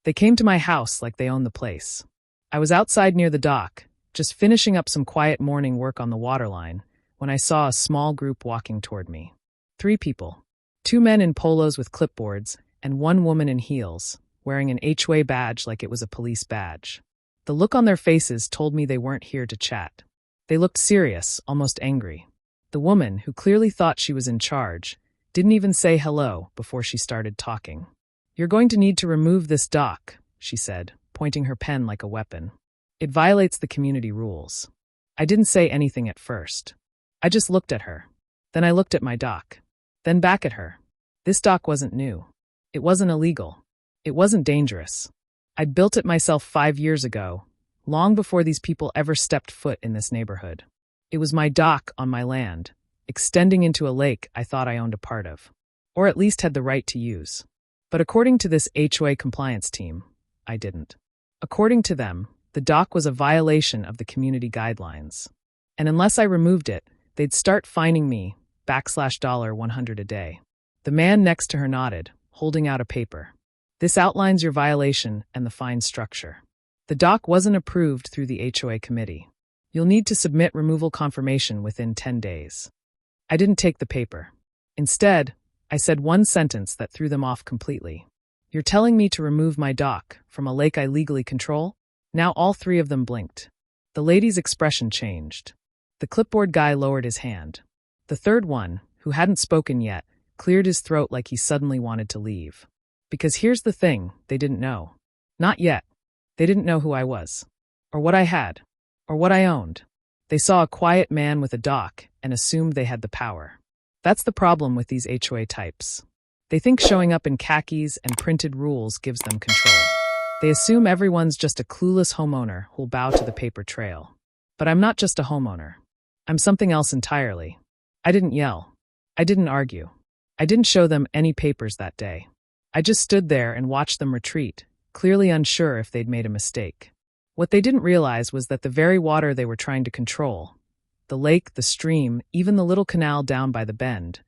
They came to my house like they owned the place. I was outside near the dock, just finishing up some quiet morning work on the waterline, when I saw a small group walking toward me. 3 people. 2 men in polos with clipboards, and 1 woman in heels, wearing an HOA badge like it was a police badge. The look on their faces told me they weren't here to chat. They looked serious, almost angry. The woman, who clearly thought she was in charge, didn't even say hello before she started talking. "You're going to need to remove this dock," she said, pointing her pen like a weapon. "It violates the community rules." I didn't say anything at first. I just looked at her. Then I looked at my dock. Then back at her. This dock wasn't new. It wasn't illegal. It wasn't dangerous. I'd built it myself 5 years ago, long before these people ever stepped foot in this neighborhood. It was my dock on my land, extending into a lake I thought I owned a part of, or at least had the right to use. But according to this HOA compliance team, I didn't. According to them, the dock was a violation of the community guidelines. And unless I removed it, they'd start fining me $100 a day. The man next to her nodded, holding out a paper. "This outlines your violation and the fine structure. The dock wasn't approved through the HOA committee. You'll need to submit removal confirmation within 10 days. I didn't take the paper. Instead, I said one sentence that threw them off completely. "You're telling me to remove my dock from a lake I legally control?" Now all 3 of them blinked. The lady's expression changed. The clipboard guy lowered his hand. The 3rd one, who hadn't spoken yet, cleared his throat like he suddenly wanted to leave. Because here's the thing they didn't know. Not yet. They didn't know who I was. Or what I had. Or what I owned. They saw a quiet man with a dock and assumed they had the power. That's the problem with these HOA types. They think showing up in khakis and printed rules gives them control. They assume everyone's just a clueless homeowner who'll bow to the paper trail. But I'm not just a homeowner. I'm something else entirely. I didn't yell. I didn't argue. I didn't show them any papers that day. I just stood there and watched them retreat, clearly unsure if they'd made a mistake. What they didn't realize was that the very water they were trying to control, the lake, the stream, even the little canal down by the bend,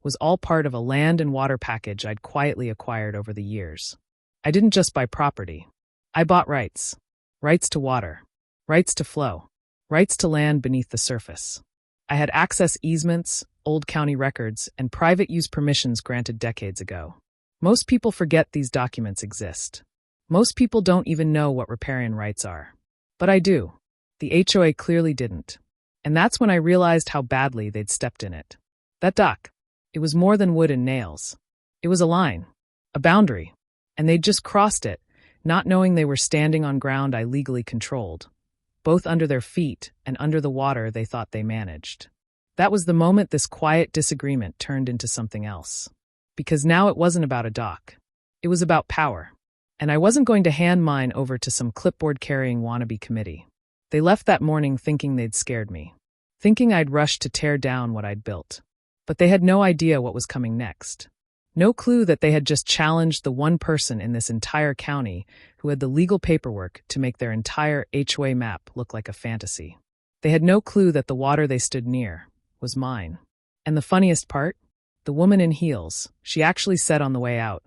was all part of a land and water package I'd quietly acquired over the years. I didn't just buy property. I bought rights. Rights to water. Rights to flow. Rights to land beneath the surface. I had access easements, old county records, and private use permissions granted decades ago. Most people forget these documents exist. Most people don't even know what riparian rights are. But I do. The HOA clearly didn't. And that's when I realized how badly they'd stepped in it. That dock. It was more than wood and nails. It was a line. A boundary. And they'd just crossed it, not knowing they were standing on ground I legally controlled, both under their feet and under the water they thought they managed. That was the moment this quiet disagreement turned into something else. Because now it wasn't about a dock. It was about power. And I wasn't going to hand mine over to some clipboard-carrying wannabe committee. They left that morning thinking they'd scared me, thinking I'd rushed to tear down what I'd built. But they had no idea what was coming next. No clue that they had just challenged the one person in this entire county who had the legal paperwork to make their entire HOA map look like a fantasy. They had no clue that the water they stood near was mine. And the funniest part? The woman in heels, she actually said on the way out,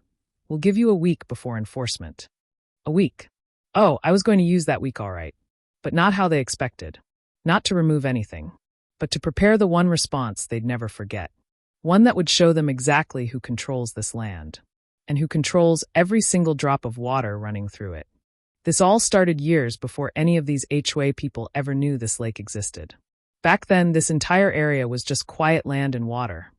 "We'll give you a week before enforcement." A week. Oh, I was going to use that week all right. But not how they expected. Not to remove anything, but to prepare the one response they'd never forget. One that would show them exactly who controls this land, and who controls every single drop of water running through it. This all started years before any of these HOA people ever knew this lake existed. Back then, this entire area was just quiet land and water.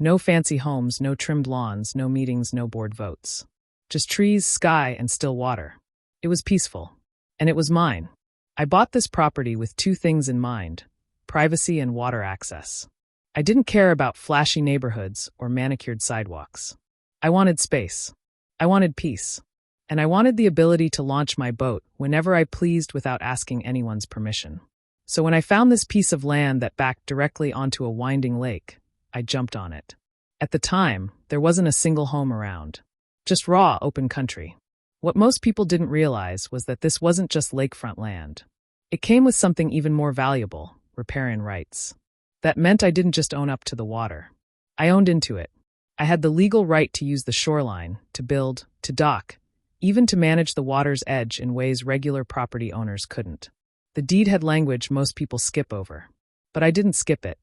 No fancy homes, no trimmed lawns, no meetings, no board votes. Just trees, sky, and still water. It was peaceful. And it was mine. I bought this property with 2 things in mind: privacy and water access. I didn't care about flashy neighborhoods or manicured sidewalks. I wanted space. I wanted peace. And I wanted the ability to launch my boat whenever I pleased without asking anyone's permission. So when I found this piece of land that backed directly onto a winding lake, I jumped on it. At the time, there wasn't a single home around. Just raw, open country. What most people didn't realize was that this wasn't just lakefront land. It came with something even more valuable: riparian rights. That meant I didn't just own up to the water. I owned into it. I had the legal right to use the shoreline, to build, to dock, even to manage the water's edge in ways regular property owners couldn't. The deed had language most people skip over. But I didn't skip it.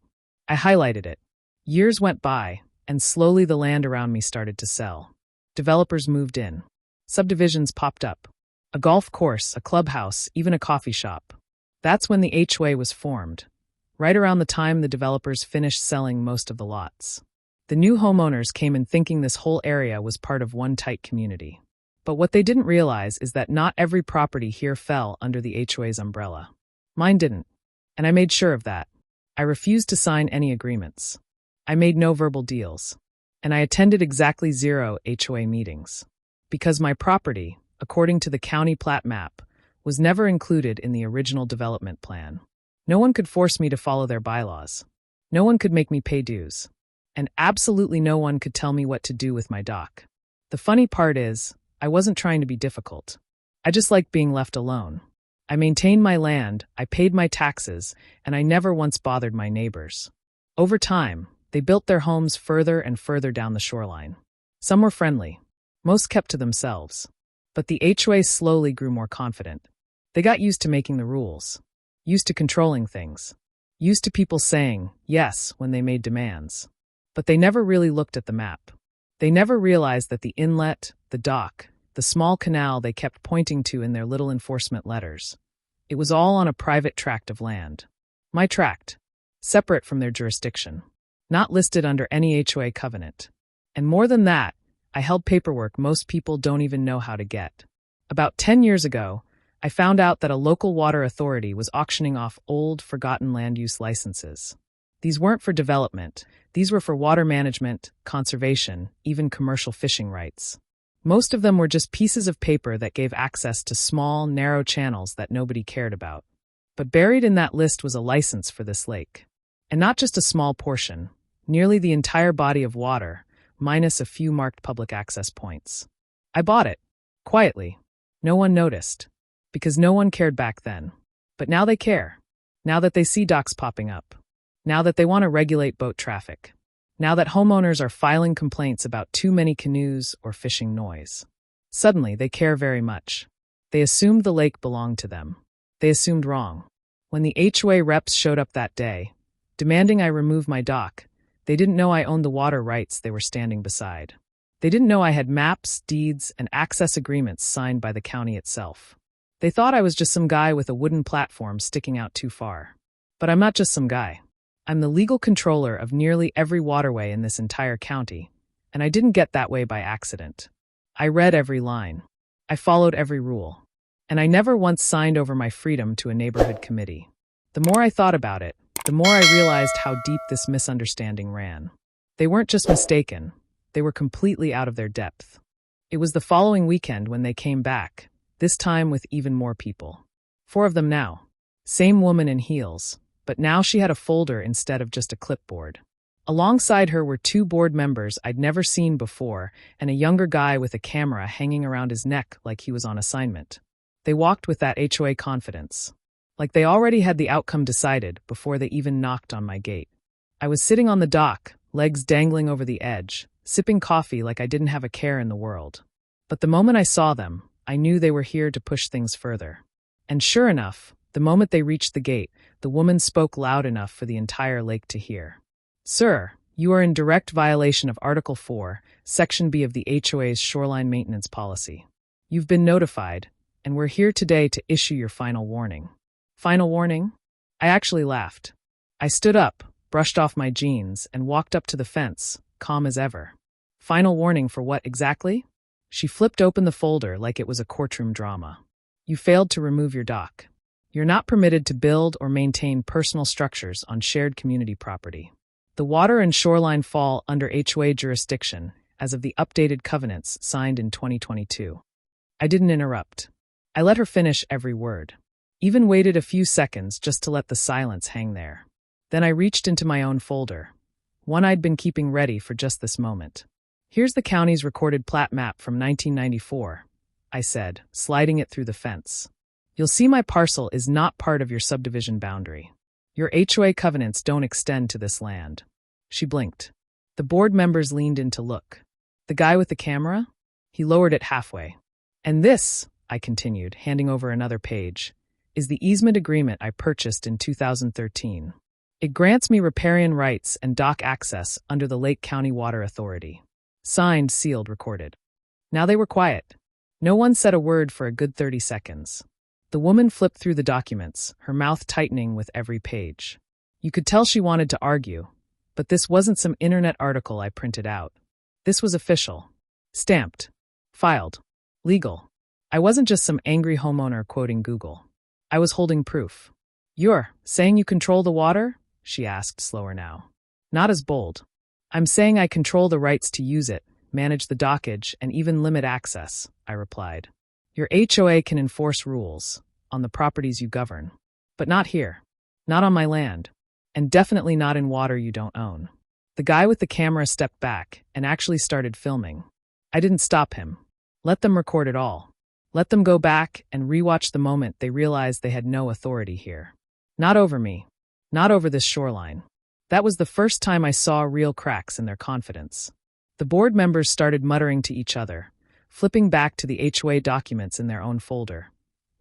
I highlighted it. Years went by, and slowly the land around me started to sell. Developers moved in. Subdivisions popped up. A golf course, a clubhouse, even a coffee shop. That's when the HOA was formed, right around the time the developers finished selling most of the lots. The new homeowners came in thinking this whole area was part of one tight community. But what they didn't realize is that not every property here fell under the HOA's umbrella. Mine didn't, and I made sure of that. I refused to sign any agreements. I made no verbal deals, and I attended exactly 0 HOA meetings. Because my property, according to the county plat map, was never included in the original development plan. No one could force me to follow their bylaws. No one could make me pay dues. And absolutely no one could tell me what to do with my dock. The funny part is, I wasn't trying to be difficult. I just liked being left alone. I maintained my land, I paid my taxes, and I never once bothered my neighbors. Over time, they built their homes further and further down the shoreline. Some were friendly. Most kept to themselves. But the HOA slowly grew more confident. They got used to making the rules. Used to controlling things. Used to people saying yes when they made demands. But they never really looked at the map. They never realized that the inlet, the dock, the small canal they kept pointing to in their little enforcement letters. It was all on a private tract of land. My tract. Separate from their jurisdiction. Not listed under any HOA covenant. And more than that, I held paperwork most people don't even know how to get. About 10 years ago, I found out that a local water authority was auctioning off old, forgotten land use licenses. These weren't for development. These were for water management, conservation, even commercial fishing rights. Most of them were just pieces of paper that gave access to small, narrow channels that nobody cared about. But buried in that list was a license for this lake. And not just a small portion, nearly the entire body of water, minus a few marked public access points. I bought it. Quietly. No one noticed. Because no one cared back then. But now they care. Now that they see docks popping up. Now that they want to regulate boat traffic. Now that homeowners are filing complaints about too many canoes or fishing noise. Suddenly, they care very much. They assumed the lake belonged to them. They assumed wrong. When the HOA reps showed up that day, demanding I remove my dock, they didn't know I owned the water rights they were standing beside. They didn't know I had maps, deeds, and access agreements signed by the county itself. They thought I was just some guy with a wooden platform sticking out too far. But I'm not just some guy. I'm the legal controller of nearly every waterway in this entire county, and I didn't get that way by accident. I read every line. I followed every rule. And I never once signed over my freedom to a neighborhood committee. The more I thought about it, the more I realized how deep this misunderstanding ran. They weren't just mistaken. They were completely out of their depth. It was the following weekend when they came back, this time with even more people. 4 of them now. Same woman in heels, but now she had a folder instead of just a clipboard. Alongside her were 2 board members I'd never seen before and a younger guy with a camera hanging around his neck like he was on assignment. They walked with that HOA confidence. Like they already had the outcome decided before they even knocked on my gate. I was sitting on the dock, legs dangling over the edge, sipping coffee like I didn't have a care in the world. But the moment I saw them, I knew they were here to push things further. And sure enough, the moment they reached the gate, the woman spoke loud enough for the entire lake to hear. "Sir, you are in direct violation of Article 4, Section B of the HOA's Shoreline Maintenance Policy. You've been notified, and we're here today to issue your final warning." Final warning? I actually laughed. I stood up, brushed off my jeans, and walked up to the fence, calm as ever. Final warning for what exactly? She flipped open the folder like it was a courtroom drama. You failed to remove your dock. You're not permitted to build or maintain personal structures on shared community property. The water and shoreline fall under HOA jurisdiction as of the updated covenants signed in 2022. I didn't interrupt. I let her finish every word. Even waited a few seconds just to let the silence hang there. Then I reached into my own folder, one I'd been keeping ready for just this moment. Here's the county's recorded plat map from 1994, I said, sliding it through the fence. You'll see my parcel is not part of your subdivision boundary. Your HOA covenants don't extend to this land. She blinked. The board members leaned in to look. The guy with the camera? He lowered it halfway. And this, I continued, handing over another page, is the easement agreement I purchased in 2013. It grants me riparian rights and dock access under the Lake County Water Authority. Signed, sealed, recorded. Now they were quiet. No one said a word for a good 30 seconds. The woman flipped through the documents, her mouth tightening with every page. You could tell she wanted to argue, but this wasn't some internet article I printed out. This was official. Stamped. Filed. Legal. I wasn't just some angry homeowner quoting Google. I was holding proof. You're saying you control the water? She asked, slower now. Not as bold. I'm saying I control the rights to use it, manage the dockage, and even limit access, I replied. Your HOA can enforce rules on the properties you govern, but not here. Not on my land. And definitely not in water you don't own. The guy with the camera stepped back and actually started filming. I didn't stop him. Let them record it all. Let them go back and rewatch the moment they realized they had no authority here. Not over me. Not over this shoreline. That was the first time I saw real cracks in their confidence. The board members started muttering to each other, flipping back to the HOA documents in their own folder,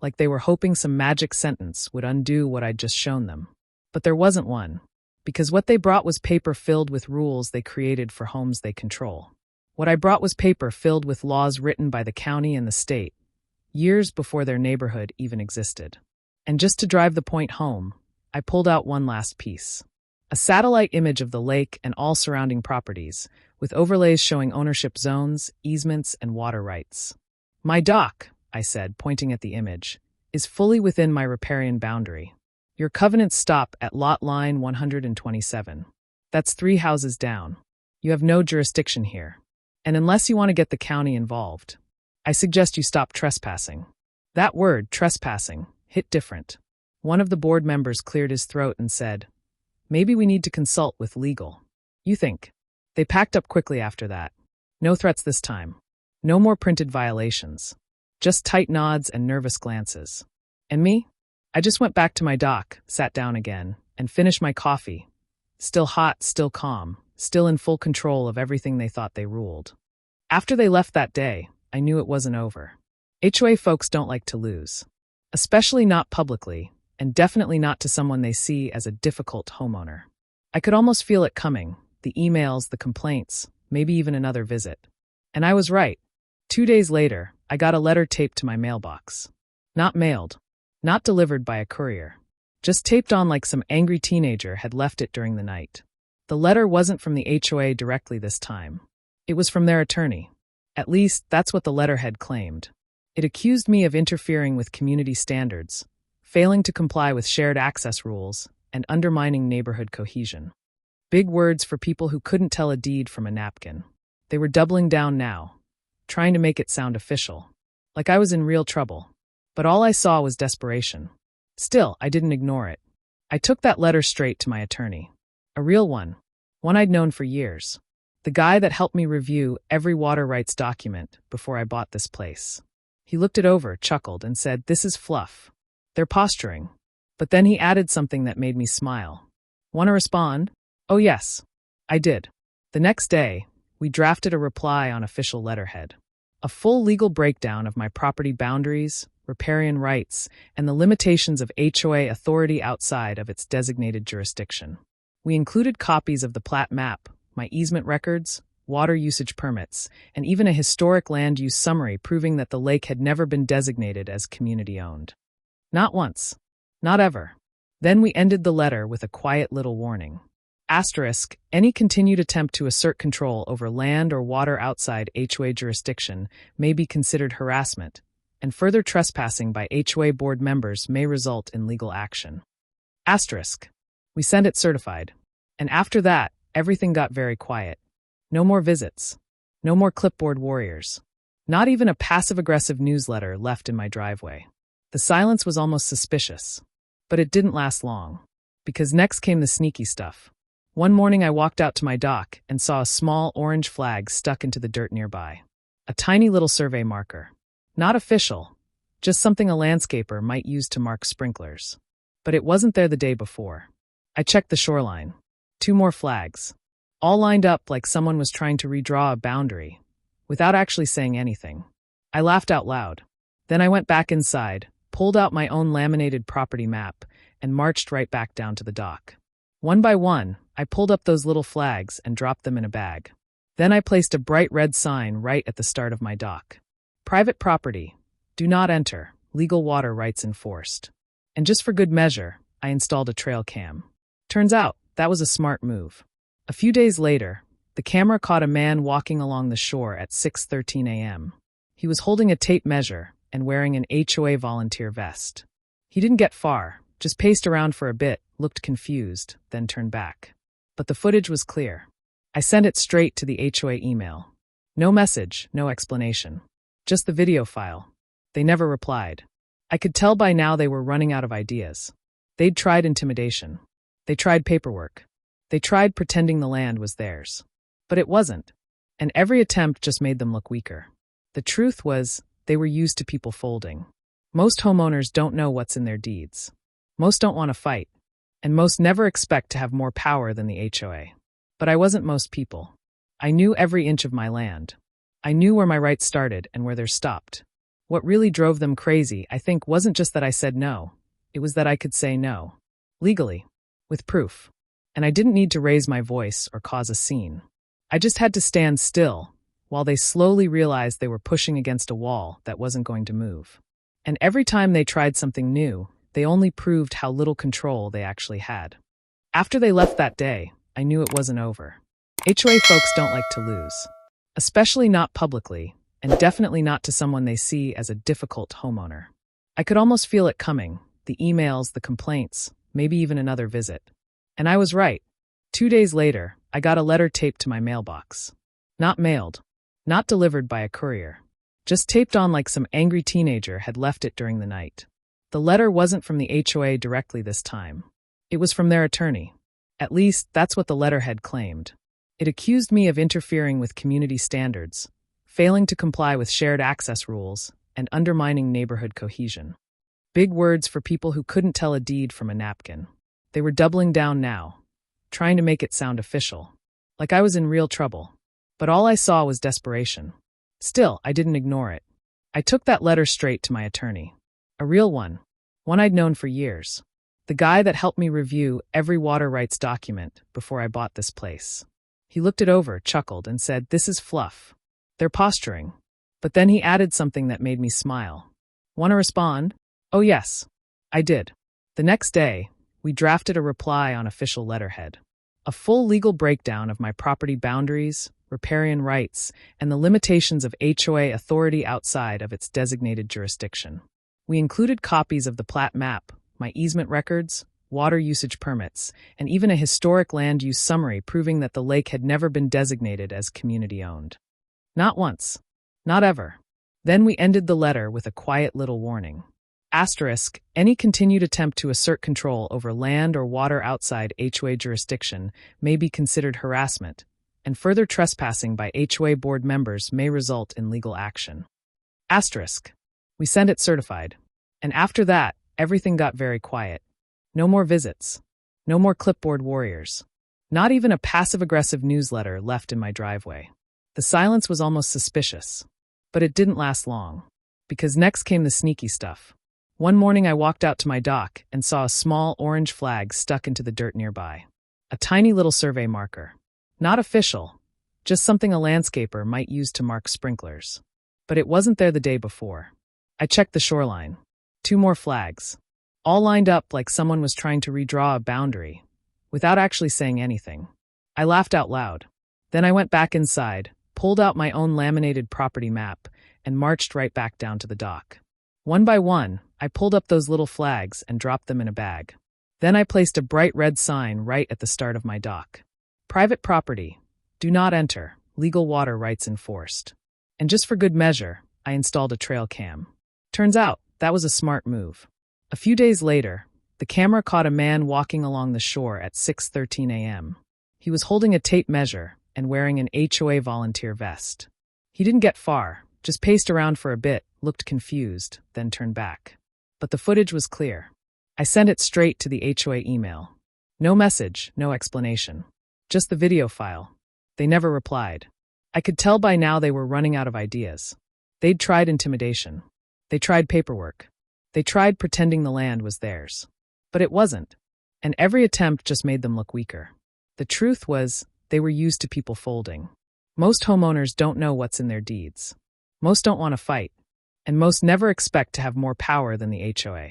like they were hoping some magic sentence would undo what I'd just shown them. But there wasn't one, because what they brought was paper filled with rules they created for homes they control. What I brought was paper filled with laws written by the county and the state, years before their neighborhood even existed. And just to drive the point home, I pulled out one last piece. A satellite image of the lake and all surrounding properties, with overlays showing ownership zones, easements, and water rights. My dock, I said, pointing at the image, is fully within my riparian boundary. Your covenants stop at lot line 127. That's 3 houses down. You have no jurisdiction here. And unless you want to get the county involved, I suggest you stop trespassing. That word, trespassing, hit different. One of the board members cleared his throat and said, maybe we need to consult with legal. You think? They packed up quickly after that. No threats this time. No more printed violations. Just tight nods and nervous glances. And me? I just went back to my dock, sat down again, and finished my coffee. Still hot, still calm, still in full control of everything they thought they ruled. After they left that day, I knew it wasn't over. HOA folks don't like to lose. Especially not publicly, and definitely not to someone they see as a difficult homeowner. I could almost feel it coming, the emails, the complaints, maybe even another visit. And I was right. 2 days later, I got a letter taped to my mailbox. Not mailed. Not delivered by a courier. Just taped on like some angry teenager had left it during the night. The letter wasn't from the HOA directly this time. It was from their attorney. At least, that's what the letterhead claimed. It accused me of interfering with community standards, failing to comply with shared access rules, and undermining neighborhood cohesion. Big words for people who couldn't tell a deed from a napkin. They were doubling down now, trying to make it sound official, like I was in real trouble. But all I saw was desperation. Still, I didn't ignore it. I took that letter straight to my attorney. A real one I'd known for years. The guy that helped me review every water rights document before I bought this place. He looked it over, chuckled, and said, "This is fluff. They're posturing." But then he added something that made me smile. "Want to respond?" Oh yes, I did. The next day, we drafted a reply on official letterhead. A full legal breakdown of my property boundaries, riparian rights, and the limitations of HOA authority outside of its designated jurisdiction. We included copies of the plat map, my easement records, water usage permits, and even a historic land use summary proving that the lake had never been designated as community-owned. Not once. Not ever. Then we ended the letter with a quiet little warning. Asterisk, any continued attempt to assert control over land or water outside HOA jurisdiction may be considered harassment, and further trespassing by HOA board members may result in legal action. Asterisk. We sent it certified. And after that, everything got very quiet. No more visits. No more clipboard warriors. Not even a passive-aggressive newsletter left in my driveway. The silence was almost suspicious. But it didn't last long. Because next came the sneaky stuff. One morning I walked out to my dock and saw a small orange flag stuck into the dirt nearby. A tiny little survey marker. Not official. Just something a landscaper might use to mark sprinklers. But it wasn't there the day before. I checked the shoreline. 2 more flags. All lined up like someone was trying to redraw a boundary, without actually saying anything. I laughed out loud. Then I went back inside, pulled out my own laminated property map, and marched right back down to the dock. One by one, I pulled up those little flags and dropped them in a bag. Then I placed a bright red sign right at the start of my dock. Private property. Do not enter. Legal water rights enforced. And just for good measure, I installed a trail cam. Turns out, that was a smart move. A few days later, the camera caught a man walking along the shore at 6:13 a.m. He was holding a tape measure and wearing an HOA volunteer vest. He didn't get far, just paced around for a bit, looked confused, then turned back. But the footage was clear. I sent it straight to the HOA email. No message, no explanation. Just the video file. They never replied. I could tell by now they were running out of ideas. They'd tried intimidation. They tried paperwork. They tried pretending the land was theirs. But it wasn't. And every attempt just made them look weaker. The truth was, they were used to people folding. Most homeowners don't know what's in their deeds. Most don't want to fight. And most never expect to have more power than the HOA. But I wasn't most people. I knew every inch of my land. I knew where my rights started and where theirs stopped. What really drove them crazy, I think, wasn't just that I said no. It was that I could say no. Legally. With proof. And I didn't need to raise my voice or cause a scene. I just had to stand still, while they slowly realized they were pushing against a wall that wasn't going to move. And every time they tried something new, they only proved how little control they actually had. After they left that day, I knew it wasn't over. HOA folks don't like to lose. Especially not publicly, and definitely not to someone they see as a difficult homeowner. I could almost feel it coming, the emails, the complaints, maybe even another visit. And I was right. 2 days later, I got a letter taped to my mailbox. Not mailed. Not delivered by a courier. Just taped on like some angry teenager had left it during the night. The letter wasn't from the HOA directly this time. It was from their attorney. At least, that's what the letterhead claimed. It accused me of interfering with community standards, failing to comply with shared access rules, and undermining neighborhood cohesion. Big words for people who couldn't tell a deed from a napkin. They were doubling down now, trying to make it sound official, like I was in real trouble. But all I saw was desperation. Still, I didn't ignore it. I took that letter straight to my attorney. A real one I'd known for years. The guy that helped me review every water rights document before I bought this place. He looked it over, chuckled, and said, "This is fluff. They're posturing." But then he added something that made me smile. "Want to respond?" Oh yes, I did. The next day, we drafted a reply on official letterhead. A full legal breakdown of my property boundaries, riparian rights, and the limitations of HOA authority outside of its designated jurisdiction. We included copies of the plat map, my easement records, water usage permits, and even a historic land use summary proving that the lake had never been designated as community-owned. Not once. Not ever. Then we ended the letter with a quiet little warning. Asterisk, any continued attempt to assert control over land or water outside HOA jurisdiction may be considered harassment, and further trespassing by HOA board members may result in legal action. Asterisk. We sent it certified. And after that, everything got very quiet. No more visits. No more clipboard warriors. Not even a passive-aggressive newsletter left in my driveway. The silence was almost suspicious. But it didn't last long. Because next came the sneaky stuff. One morning I walked out to my dock and saw a small orange flag stuck into the dirt nearby. A tiny little survey marker. Not official, just something a landscaper might use to mark sprinklers. But it wasn't there the day before. I checked the shoreline. 2 more flags. All lined up like someone was trying to redraw a boundary, without actually saying anything. I laughed out loud. Then I went back inside, pulled out my own laminated property map, and marched right back down to the dock. One by one, I pulled up those little flags and dropped them in a bag. Then I placed a bright red sign right at the start of my dock. Private property. Do not enter. Legal water rights enforced. And just for good measure, I installed a trail cam. Turns out, that was a smart move. A few days later, the camera caught a man walking along the shore at 6:13 a.m. He was holding a tape measure and wearing an HOA volunteer vest. He didn't get far, just paced around for a bit, looked confused, then turned back. But the footage was clear. I sent it straight to the HOA email. No message, no explanation. Just the video file. They never replied. I could tell by now they were running out of ideas. They'd tried intimidation. They tried paperwork. They tried pretending the land was theirs. But it wasn't. And every attempt just made them look weaker. The truth was, they were used to people folding. Most homeowners don't know what's in their deeds. Most don't want to fight. And most never expect to have more power than the HOA.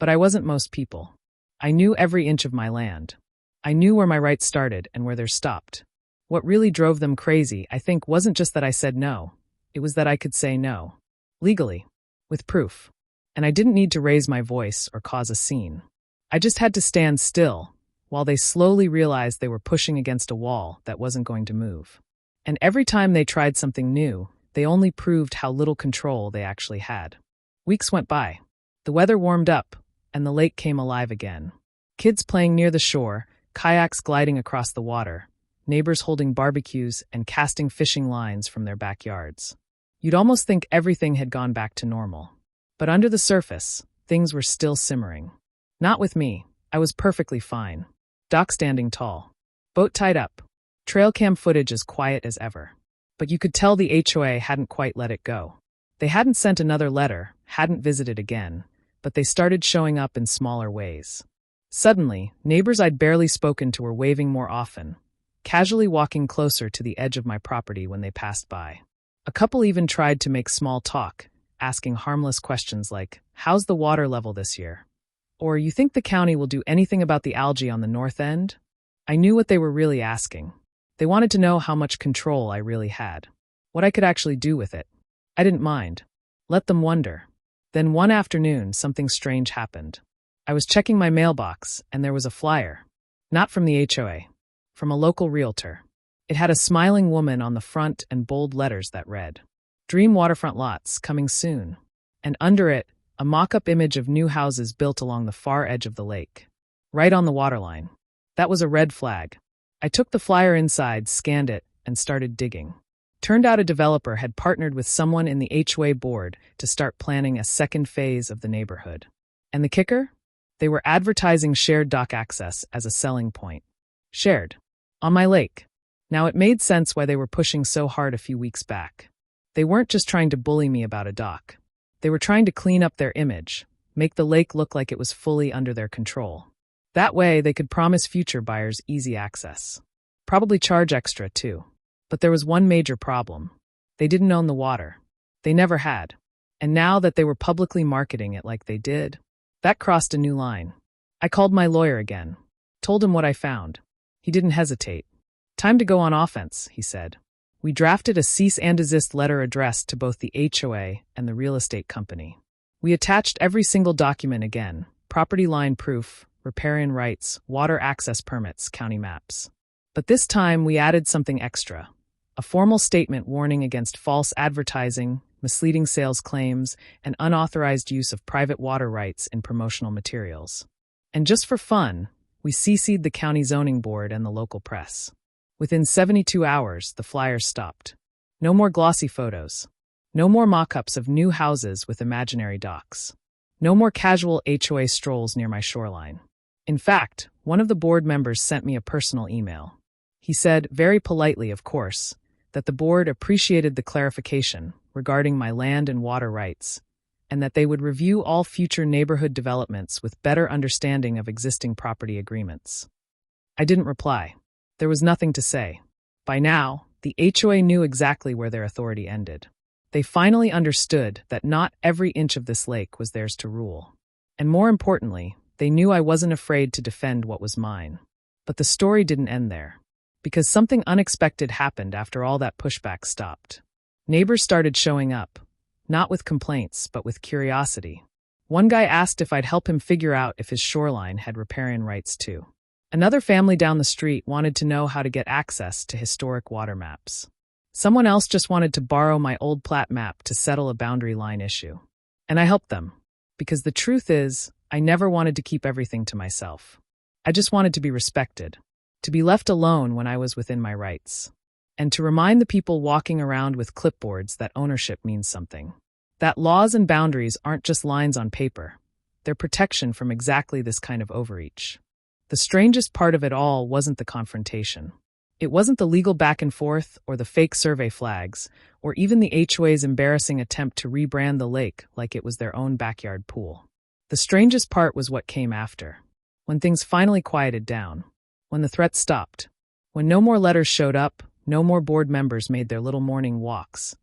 But I wasn't most people. I knew every inch of my land. I knew where my rights started and where theirs stopped. What really drove them crazy, I think, wasn't just that I said no. It was that I could say no. Legally. With proof. And I didn't need to raise my voice or cause a scene. I just had to stand still, while they slowly realized they were pushing against a wall that wasn't going to move. And every time they tried something new, they only proved how little control they actually had. Weeks went by. The weather warmed up, and the lake came alive again. Kids playing near the shore, kayaks gliding across the water, neighbors holding barbecues and casting fishing lines from their backyards. You'd almost think everything had gone back to normal. But under the surface, things were still simmering. Not with me. I was perfectly fine. Dock standing tall. Boat tied up. Trail cam footage as quiet as ever. But you could tell the HOA hadn't quite let it go. They hadn't sent another letter, hadn't visited again, but they started showing up in smaller ways. Suddenly, neighbors I'd barely spoken to were waving more often, casually walking closer to the edge of my property when they passed by. A couple even tried to make small talk, asking harmless questions like, "How's the water level this year?" Or, "You think the county will do anything about the algae on the north end?" I knew what they were really asking. They wanted to know how much control I really had. What I could actually do with it. I didn't mind. Let them wonder. Then one afternoon, something strange happened. I was checking my mailbox, and there was a flyer. Not from the HOA. From a local realtor. It had a smiling woman on the front and bold letters that read, "Dream waterfront lots, coming soon." And under it, a mock-up image of new houses built along the far edge of the lake. Right on the waterline. That was a red flag. I took the flyer inside, scanned it, and started digging. Turned out a developer had partnered with someone in the HOA board to start planning a second phase of the neighborhood. And the kicker? They were advertising shared dock access as a selling point. Shared. On my lake. Now it made sense why they were pushing so hard a few weeks back. They weren't just trying to bully me about a dock. They were trying to clean up their image, make the lake look like it was fully under their control. That way, they could promise future buyers easy access. Probably charge extra, too. But there was one major problem. They didn't own the water. They never had. And now that they were publicly marketing it like they did, that crossed a new line. I called my lawyer again. Told him what I found. He didn't hesitate. "Time to go on offense," he said. We drafted a cease and desist letter addressed to both the HOA and the real estate company. We attached every single document again: property line proof, riparian rights, water access permits, county maps. But this time we added something extra. A formal statement warning against false advertising, misleading sales claims, and unauthorized use of private water rights in promotional materials. And just for fun, we CC'd the county zoning board and the local press. Within 72 hours, the flyers stopped. No more glossy photos. No more mock-ups of new houses with imaginary docks. No more casual HOA strolls near my shoreline. In fact, one of the board members sent me a personal email. He said, very politely of course, that the board appreciated the clarification regarding my land and water rights, and that they would review all future neighborhood developments with better understanding of existing property agreements. I didn't reply. There was nothing to say. By now, the HOA knew exactly where their authority ended. They finally understood that not every inch of this lake was theirs to rule. And more importantly, they knew I wasn't afraid to defend what was mine. But the story didn't end there. Because something unexpected happened after all that pushback stopped. Neighbors started showing up, not with complaints, but with curiosity. One guy asked if I'd help him figure out if his shoreline had riparian rights too. Another family down the street wanted to know how to get access to historic water maps. Someone else just wanted to borrow my old plat map to settle a boundary line issue. And I helped them. Because the truth is, I never wanted to keep everything to myself. I just wanted to be respected. To be left alone when I was within my rights. And to remind the people walking around with clipboards that ownership means something. That laws and boundaries aren't just lines on paper. They're protection from exactly this kind of overreach. The strangest part of it all wasn't the confrontation. It wasn't the legal back and forth or the fake survey flags, or even the HOA's embarrassing attempt to rebrand the lake like it was their own backyard pool. The strangest part was what came after. When things finally quieted down. When the threats stopped. When no more letters showed up, no more board members made their little morning walks.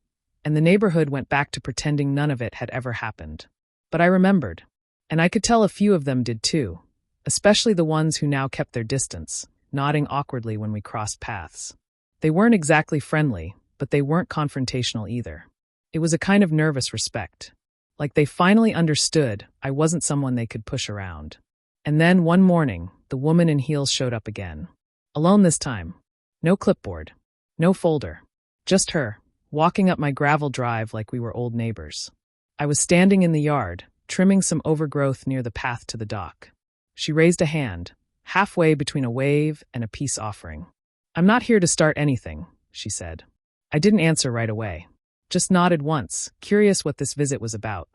And the neighborhood went back to pretending none of it had ever happened. But I remembered. And I could tell a few of them did too. Especially the ones who now kept their distance, nodding awkwardly when we crossed paths. They weren't exactly friendly, but they weren't confrontational either. It was a kind of nervous respect. Like they finally understood I wasn't someone they could push around. And then one morning, the woman in heels showed up again. Alone this time. No clipboard. No folder. Just her, walking up my gravel drive like we were old neighbors. I was standing in the yard, trimming some overgrowth near the path to the dock. She raised a hand, halfway between a wave and a peace offering. "I'm not here to start anything," she said. I didn't answer right away. Just nodded once, curious what this visit was about.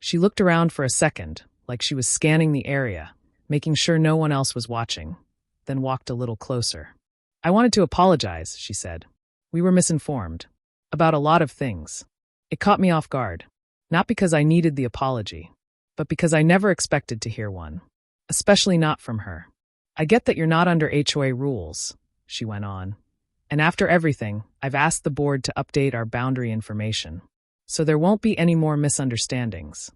She looked around for a second, like she was scanning the area, making sure no one else was watching, then walked a little closer. "I wanted to apologize," she said. "We were misinformed. About a lot of things." It caught me off guard. Not because I needed the apology, but because I never expected to hear one. Especially not from her. "I get that you're not under HOA rules," she went on. "And after everything, I've asked the board to update our boundary information. So there won't be any more misunderstandings."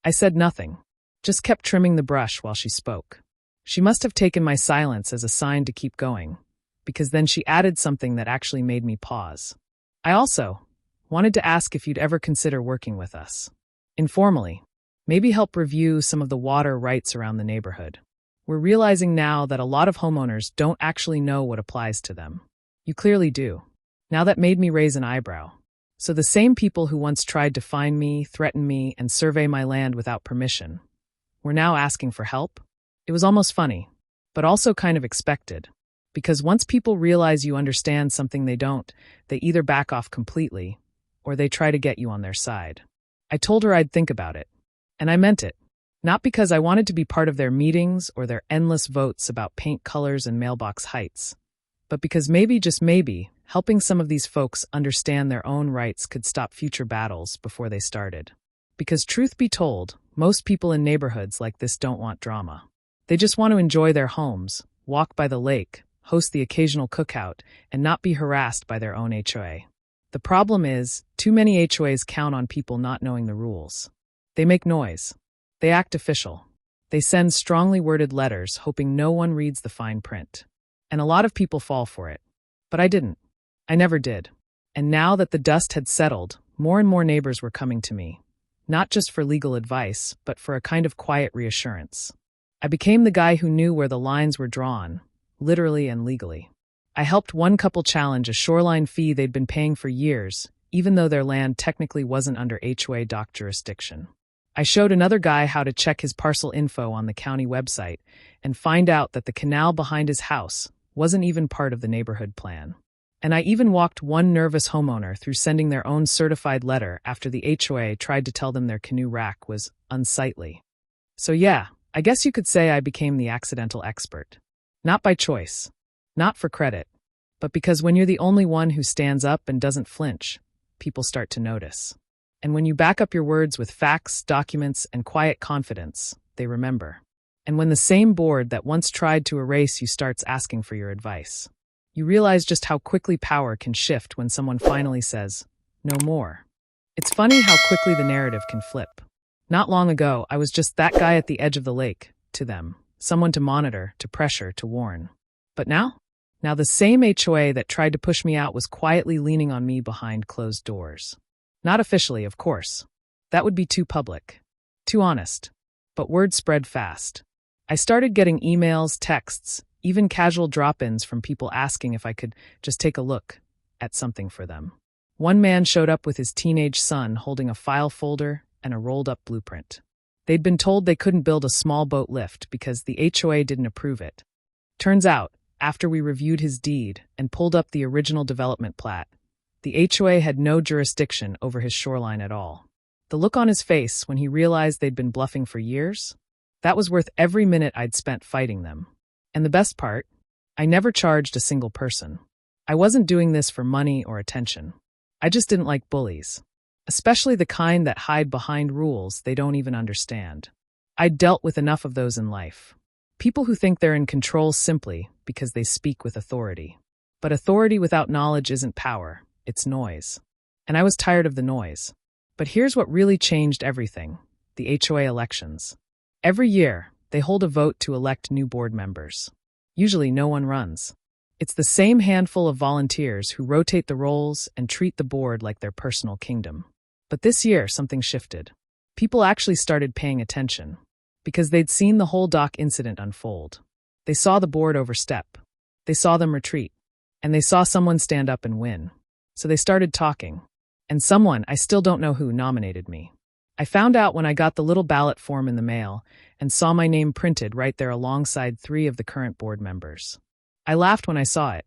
I said nothing. Just kept trimming the brush while she spoke. She must have taken my silence as a sign to keep going, because then she added something that actually made me pause. "I also wanted to ask if you'd ever consider working with us. Informally. Maybe help review some of the water rights around the neighborhood. We're realizing now that a lot of homeowners don't actually know what applies to them. You clearly do." Now that made me raise an eyebrow. So the same people who once tried to fine me, threaten me, and survey my land without permission were now asking for help? It was almost funny, but also kind of expected. Because once people realize you understand something they don't, they either back off completely, or they try to get you on their side. I told her I'd think about it. And I meant it. Not because I wanted to be part of their meetings or their endless votes about paint colors and mailbox heights, but because maybe, just maybe, helping some of these folks understand their own rights could stop future battles before they started. Because truth be told, most people in neighborhoods like this don't want drama. They just want to enjoy their homes, walk by the lake, host the occasional cookout, and not be harassed by their own HOA. The problem is, too many HOAs count on people not knowing the rules. They make noise. They act official. They send strongly worded letters hoping no one reads the fine print. And a lot of people fall for it. But I didn't. I never did. And now that the dust had settled, more and more neighbors were coming to me. Not just for legal advice, but for a kind of quiet reassurance. I became the guy who knew where the lines were drawn, literally and legally. I helped one couple challenge a shoreline fee they'd been paying for years, even though their land technically wasn't under HOA dock jurisdiction. I showed another guy how to check his parcel info on the county website and find out that the canal behind his house wasn't even part of the neighborhood plan. And I even walked one nervous homeowner through sending their own certified letter after the HOA tried to tell them their canoe rack was unsightly. So yeah, I guess you could say I became the accidental expert. Not by choice. Not for credit. But because when you're the only one who stands up and doesn't flinch, people start to notice. And when you back up your words with facts, documents, and quiet confidence, they remember. And when the same board that once tried to erase you starts asking for your advice, you realize just how quickly power can shift when someone finally says, "No more." It's funny how quickly the narrative can flip. Not long ago, I was just that guy at the edge of the lake, to them. Someone to monitor, to pressure, to warn. But now? Now the same HOA that tried to push me out was quietly leaning on me behind closed doors. Not officially, of course. That would be too public. Too honest. But word spread fast. I started getting emails, texts, even casual drop-ins from people asking if I could just take a look at something for them. One man showed up with his teenage son holding a file folder and a rolled-up blueprint. They'd been told they couldn't build a small boat lift because the HOA didn't approve it. Turns out, after we reviewed his deed and pulled up the original development plat, the HOA had no jurisdiction over his shoreline at all. The look on his face when he realized they'd been bluffing for years? That was worth every minute I'd spent fighting them. And the best part? I never charged a single person. I wasn't doing this for money or attention. I just didn't like bullies, especially the kind that hide behind rules they don't even understand. I'd dealt with enough of those in life. People who think they're in control simply because they speak with authority. But authority without knowledge isn't power, it's noise. And I was tired of the noise. But here's what really changed everything: the HOA elections. Every year, they hold a vote to elect new board members. Usually no one runs. It's the same handful of volunteers who rotate the roles and treat the board like their personal kingdom. But this year, something shifted. People actually started paying attention, because they'd seen the whole dock incident unfold. They saw the board overstep. They saw them retreat. And they saw someone stand up and win. So they started talking. And someone, I still don't know who, nominated me. I found out when I got the little ballot form in the mail and saw my name printed right there alongside 3 of the current board members. I laughed when I saw it.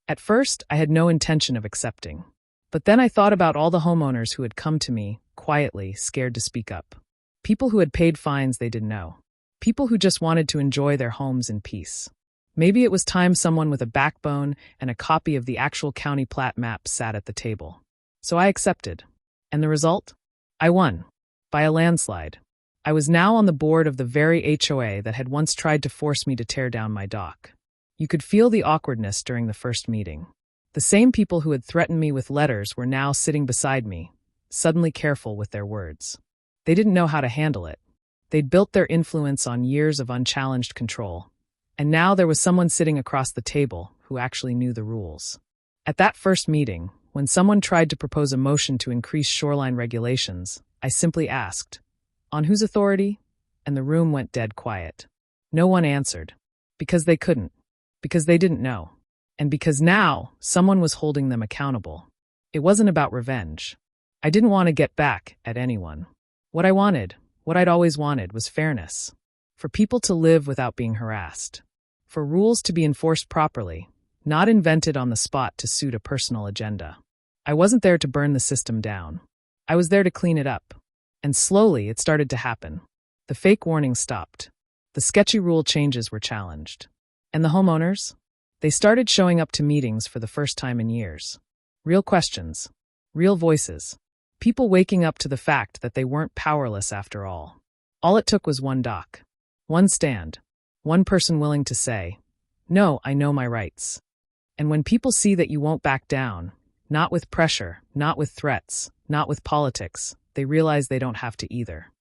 At first, I had no intention of accepting. But then I thought about all the homeowners who had come to me, quietly, scared to speak up. People who had paid fines they didn't know. People who just wanted to enjoy their homes in peace. Maybe it was time someone with a backbone and a copy of the actual county plat map sat at the table. So I accepted. And the result? I won. By a landslide. I was now on the board of the very HOA that had once tried to force me to tear down my dock. You could feel the awkwardness during the first meeting. The same people who had threatened me with letters were now sitting beside me, suddenly careful with their words. They didn't know how to handle it. They'd built their influence on years of unchallenged control. And now there was someone sitting across the table who actually knew the rules. At that first meeting, when someone tried to propose a motion to increase shoreline regulations, I simply asked, "On whose authority?" And the room went dead quiet. No one answered. Because they couldn't. Because they didn't know. And because now, someone was holding them accountable. It wasn't about revenge. I didn't want to get back at anyone. What I wanted, what I'd always wanted, was fairness. For people to live without being harassed. For rules to be enforced properly, not invented on the spot to suit a personal agenda. I wasn't there to burn the system down. I was there to clean it up. And slowly it started to happen. The fake warnings stopped. The sketchy rule changes were challenged. And the homeowners? They started showing up to meetings for the first time in years. Real questions. Real voices. People waking up to the fact that they weren't powerless after all. All it took was one dock. One stand. One person willing to say, "No, I know my rights." And when people see that you won't back down, not with pressure, not with threats, not with politics, they realize they don't have to either.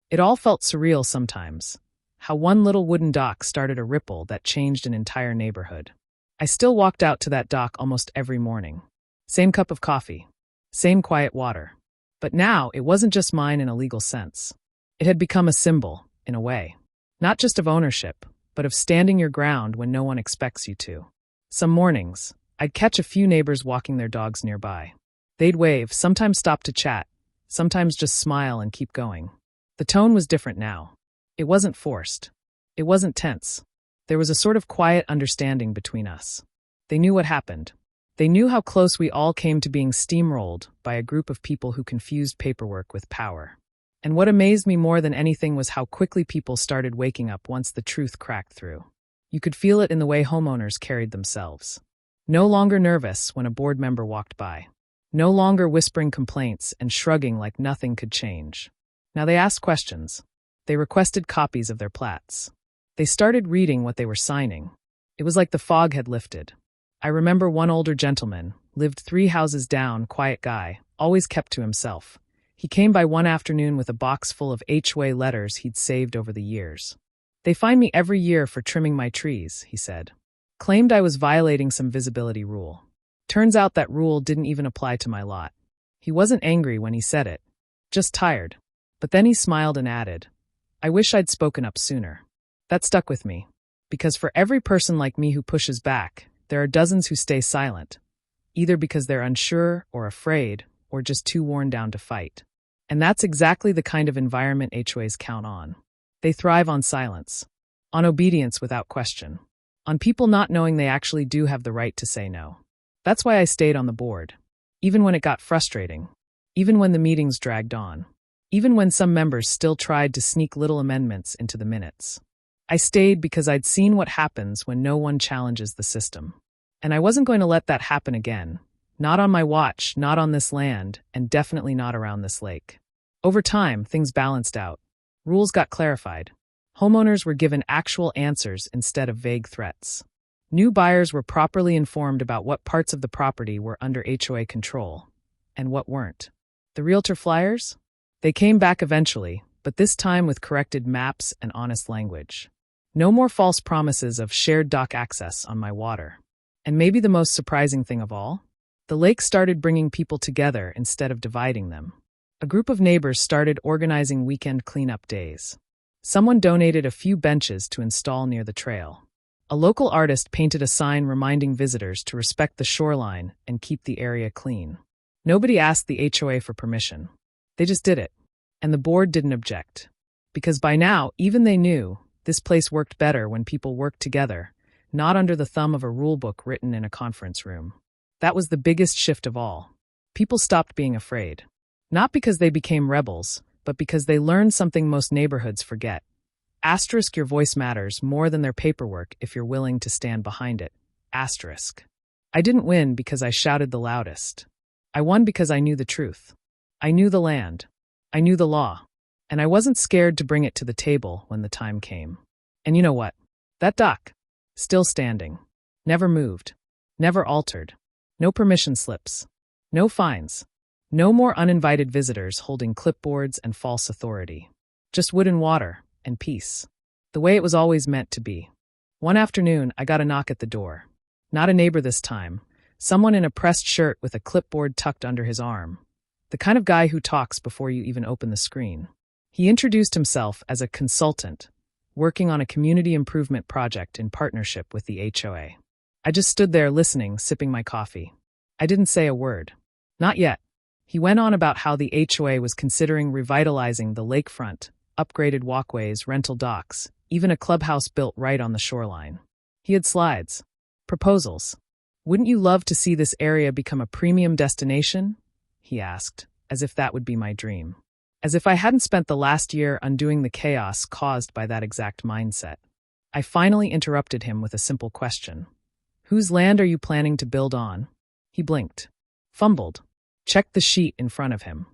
It all felt surreal sometimes. How one little wooden dock started a ripple that changed an entire neighborhood. I still walked out to that dock almost every morning. Same cup of coffee. Same quiet water. But now it wasn't just mine in a legal sense. It had become a symbol, in a way. Not just of ownership, but of standing your ground when no one expects you to. Some mornings, I'd catch a few neighbors walking their dogs nearby. They'd wave, sometimes stop to chat, sometimes just smile and keep going. The tone was different now. It wasn't forced. It wasn't tense. There was a sort of quiet understanding between us. They knew what happened. They knew how close we all came to being steamrolled by a group of people who confused paperwork with power. And what amazed me more than anything was how quickly people started waking up once the truth cracked through. You could feel it in the way homeowners carried themselves. No longer nervous when a board member walked by. No longer whispering complaints and shrugging like nothing could change. Now they asked questions. They requested copies of their plats. They started reading what they were signing. It was like the fog had lifted. I remember one older gentleman, lived 3 houses down, quiet guy, always kept to himself. He came by one afternoon with a box full of HOA letters he'd saved over the years. "They fine me every year for trimming my trees," he said. Claimed I was violating some visibility rule. Turns out that rule didn't even apply to my lot. He wasn't angry when he said it. Just tired. But then he smiled and added, "I wish I'd spoken up sooner." That stuck with me. Because for every person like me who pushes back, there are dozens who stay silent. Either because they're unsure or afraid, or just too worn down to fight. And that's exactly the kind of environment HOAs count on. They thrive on silence. On obedience without question. On people not knowing they actually do have the right to say no. That's why I stayed on the board. Even when it got frustrating. Even when the meetings dragged on. Even when some members still tried to sneak little amendments into the minutes. I stayed because I'd seen what happens when no one challenges the system. And I wasn't going to let that happen again. Not on my watch, not on this land, and definitely not around this lake. Over time, things balanced out. Rules got clarified. Homeowners were given actual answers instead of vague threats. New buyers were properly informed about what parts of the property were under HOA control and what weren't. The realtor flyers? They came back eventually, but this time with corrected maps and honest language. No more false promises of shared dock access on my water. And maybe the most surprising thing of all? The lake started bringing people together instead of dividing them. A group of neighbors started organizing weekend cleanup days. Someone donated a few benches to install near the trail. A local artist painted a sign reminding visitors to respect the shoreline and keep the area clean. Nobody asked the HOA for permission. They just did it. And the board didn't object. Because by now, even they knew, this place worked better when people worked together, not under the thumb of a rulebook written in a conference room. That was the biggest shift of all. People stopped being afraid. Not because they became rebels, but because they learned something most neighborhoods forget. Asterisk your voice matters more than their paperwork if you're willing to stand behind it. Asterisk. I didn't win because I shouted the loudest. I won because I knew the truth. I knew the land. I knew the law. And I wasn't scared to bring it to the table when the time came. And you know what? That dock. Still standing. Never moved. Never altered. No permission slips. No fines. No more uninvited visitors holding clipboards and false authority. Just wood and water, and peace. The way it was always meant to be. One afternoon, I got a knock at the door. Not a neighbor this time. Someone in a pressed shirt with a clipboard tucked under his arm. The kind of guy who talks before you even open the screen. He introduced himself as a consultant, working on a community improvement project in partnership with the HOA. I just stood there listening, sipping my coffee. I didn't say a word. Not yet. He went on about how the HOA was considering revitalizing the lakefront, upgraded walkways, rental docks, even a clubhouse built right on the shoreline. He had slides. Proposals. Wouldn't you love to see this area become a premium destination? He asked, as if that would be my dream. As if I hadn't spent the last year undoing the chaos caused by that exact mindset. I finally interrupted him with a simple question. Whose land are you planning to build on? He blinked. Fumbled. Checked the sheet in front of him.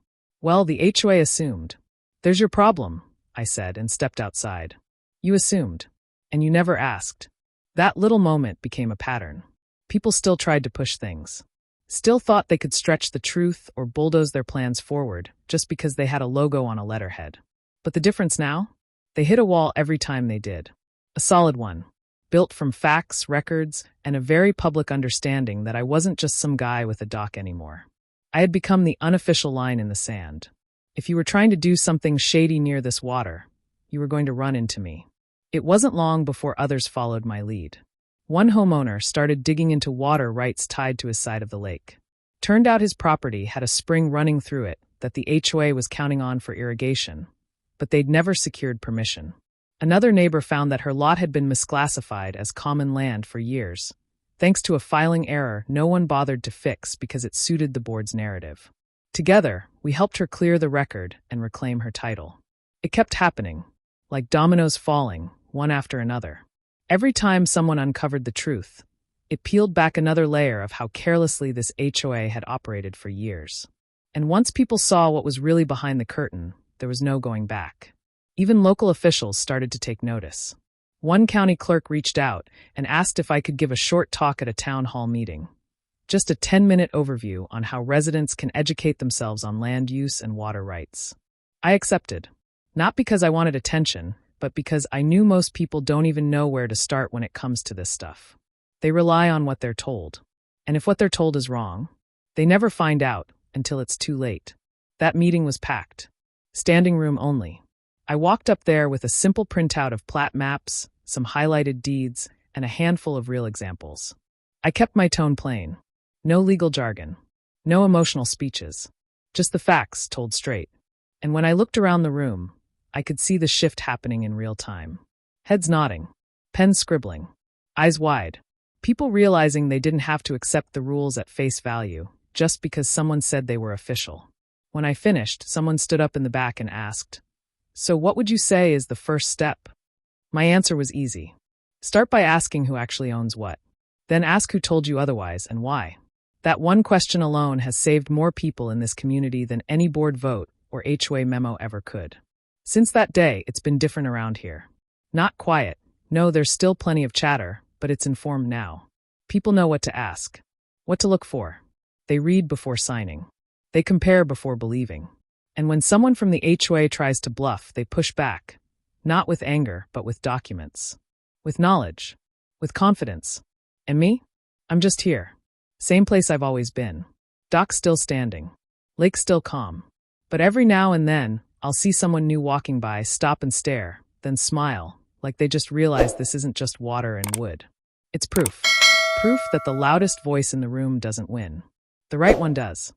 Well, the HOA assumed. There's your problem, I said and stepped outside. You assumed. And you never asked. That little moment became a pattern. People still tried to push things. Still thought they could stretch the truth or bulldoze their plans forward just because they had a logo on a letterhead. But the difference now? They hit a wall every time they did. A solid one. Built from facts, records, and a very public understanding that I wasn't just some guy with a dock anymore. I had become the unofficial line in the sand. If you were trying to do something shady near this water, you were going to run into me. It wasn't long before others followed my lead. One homeowner started digging into water rights tied to his side of the lake. Turned out his property had a spring running through it that the HOA was counting on for irrigation, but they'd never secured permission. Another neighbor found that her lot had been misclassified as common land for years. Thanks to a filing error no one bothered to fix because it suited the board's narrative. Together, we helped her clear the record and reclaim her title. It kept happening, like dominoes falling, one after another. Every time someone uncovered the truth, it peeled back another layer of how carelessly this HOA had operated for years. And once people saw what was really behind the curtain, there was no going back. Even local officials started to take notice. One county clerk reached out and asked if I could give a short talk at a town hall meeting. Just a 10-minute overview on how residents can educate themselves on land use and water rights. I accepted. Not because I wanted attention, but because I knew most people don't even know where to start when it comes to this stuff. They rely on what they're told. And if what they're told is wrong, they never find out until it's too late. That meeting was packed. Standing room only. I walked up there with a simple printout of plat maps, some highlighted deeds, and a handful of real examples. I kept my tone plain. No legal jargon. No emotional speeches. Just the facts told straight. And when I looked around the room, I could see the shift happening in real time. Heads nodding. Pens scribbling. Eyes wide. People realizing they didn't have to accept the rules at face value, just because someone said they were official. When I finished, someone stood up in the back and asked, "So what would you say is the first step?" My answer was easy. Start by asking who actually owns what. Then ask who told you otherwise and why. That one question alone has saved more people in this community than any board vote or HOA memo ever could. Since that day, it's been different around here. Not quiet. No, there's still plenty of chatter, but it's informed now. People know what to ask, what to look for. They read before signing. They compare before believing. And when someone from the HOA tries to bluff, they push back, not with anger, but with documents, with knowledge, with confidence. And me? I'm just here. Same place I've always been. Dock still standing. Lake still calm. But every now and then, I'll see someone new walking by, stop and stare, then smile, like they just realized this isn't just water and wood. It's proof. Proof that the loudest voice in the room doesn't win. The right one does.